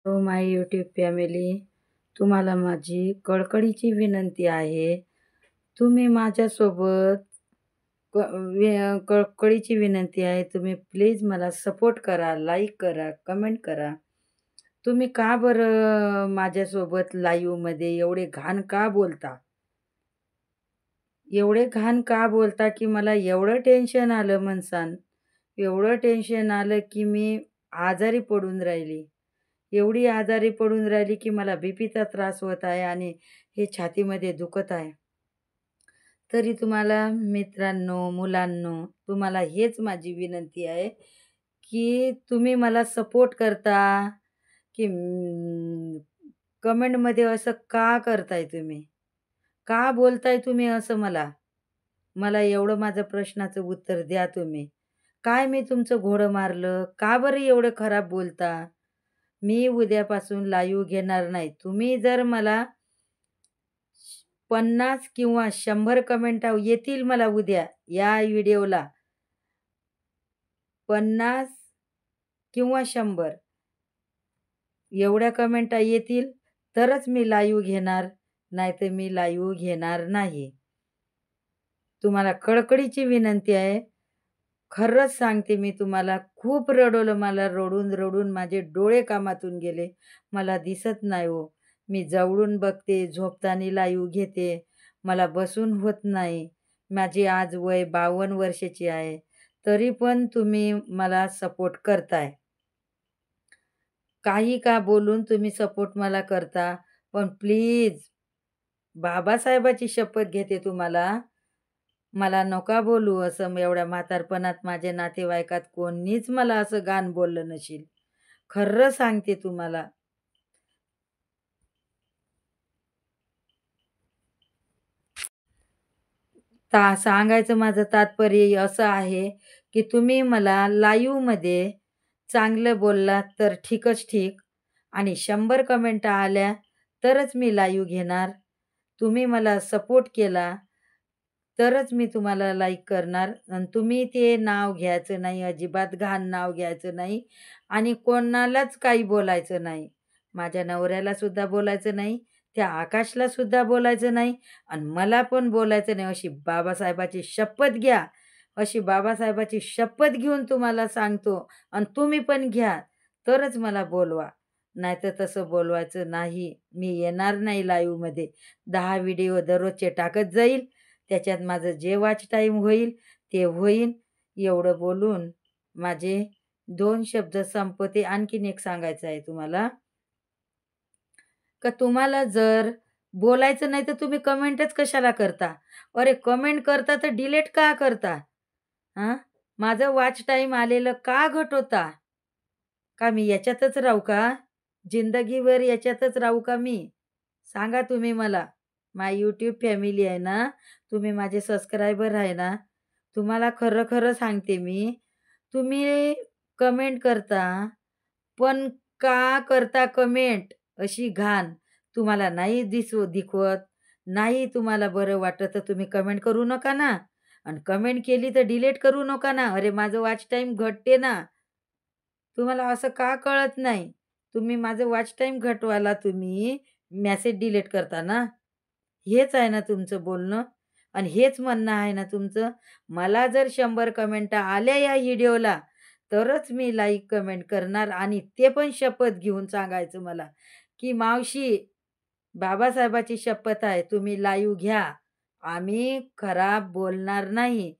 हो माय YouTube family, तुम्हाला माझी कळकळीची विनंती आहे. तुम्ही माझ्यासोबत क कळकळीची विनंती आहे. तुम्ही प्लीज मला सपोर्ट करा, लाईक करा, कमेंट करा. तुम्ही का बरं माझ्यासोबत लाईव्हमध्ये एवढे घाण का बोलता? एवढे घाण का बोलता, की मला एवढं टेन्शन आलं म्हणसान. एवढं टेन्शन आलं, की मी आजारी पडून राहिली. एवढी आजारी पडून राहिली, की मला बीपीचा त्रास होत आहे आणि हे छातीमध्ये दुखत आहे. तरी तुम्हाला मित्रांनो, मुलांनो, तुम्हाला हेच माझी विनंती आहे, की तुम्ही मला सपोर्ट करता, की कमेंटमध्ये असं का करताय तुम्ही? का बोलताय तुम्ही असं मला? मला एवढं माझ्या प्रश्नाचं उत्तर द्या तुम्ही. काय मी तुमचं घोडं मारलं? का बरं एवढं खराब बोलता? मी उद्यापासून लाईव्ह घेणार नाही. तुम्ही जर मला 50 किंवा 100 कमेंट येतील मला उद्या या व्हिडिओला 50 किंवा 100 एवढ्या कमेंटा येतील तरच मी लाईव्ह घेणार, नाहीतर मी लाईव्ह घेणार नाही. तुम्हाला कळकळीची विनंती आहे. खरंच सांगते मी तुम्हाला, खूप रडवलं मला. रडून माझे डोळे कामातून गेले. मला दिसत नाही हो. मी जवळून बघते, झोपताना लाईव्ह घेते. मला बसून होत नाही. माझी आज वय 52 वर्षाची आहे. तरी पण तुम्ही मला सपोर्ट करताय. काही का बोलून तुम्ही सपोर्ट मला करता. पण प्लीज बाबासाहेबाची शपथ घेते तुम्हाला, मला नका बोलू असं एवढ्या म्हातारपणात माझ्या नातेवाईकात कोणीच मला असं घाण बोललं नशील. खरं सांगते तुम्हाला. सांगायचं माझं तात्पर्य असं आहे, की तुम्ही मला लाईव्हमध्ये चांगलं बोललात तर ठीकच ठीक आणि 100 कमेंट आल्या तरच मी लाईव्ह घेणार. तुम्ही मला सपोर्ट केला तरच मी तुम्हाला लाईक करणार आणि तुम्ही ते नाव घ्यायचं नाही, अजिबात घाण नाव घ्यायचं नाही आणि कोणालाच काही बोलायचं नाही. माझ्या नवऱ्याला सुद्धा बोलायचं नाही, त्या आकाशला सुद्धा बोलायचं नाही आणि मला पण बोलायचं नाही. अशी बाबासाहेबाची शपथ घ्या. अशी बाबासाहेबाची शपथ घेऊन तुम्हाला सांगतो आणि तुम्ही पण घ्या, तरच मला बोलवा. नाहीतर तसं बोलवायचं नाही. मी येणार नाही लाईव्हमध्ये. 10 व्हिडिओ दररोजचे टाकत जाईल. त्याच्यात माझं जे वॉच टाईम होईल ते होईल. एवढं बोलून माझे 2 शब्द संपवते. आणखीन एक सांगायचं आहे तुम्हाला, का तुम्हाला जर बोलायचं नाही तर तुम्ही कमेंटच कशाला करता? अरे कमेंट करता तर डिलीट का करता? हां? माझं वॉच टाईम आलेलं का घटवता? का मी याच्यातच राहू का? जिंदगीभर याच्यातच राहू का मी? सांगा तुम्ही मला. माय यूट्यूब फॅमिली आहे ना, तुम्ही माझे सबस्क्रायबर आहे ना, तुम्हाला खरं-खरं सांगते मी, तुम्ही कमेंट करता, पण का करता कमेंट अशी घाण? तुम्हाला नाही दिखवत, नाही तुम्हाला बरं वाटत तर तुम्ही कमेंट करू नका ना आणि कमेंट केली तर डिलीट करू नका ना. अरे माझं वॉच टाईम घटते ना. तुम्हाला असं का कळत नाही? तुम्ही माझं वॉच टाईम घटवायला तुम्ही मेसेज डिलीट करता ना? हेच आहे ना तुमचं बोलणं आणि हेच म्हणणं आहे ना तुमचं? मला जर 100 कमेंट आल्या या व्हिडिओला, तरच मी लाईक कमेंट करणार आणि ते पण शपथ घेऊन सांगायचं मला, की "मावशी, बाबासाहेबाची शपथ आहे, तुम्ही लाईव्ह घ्या. आम्ही खराब बोलणार नाही.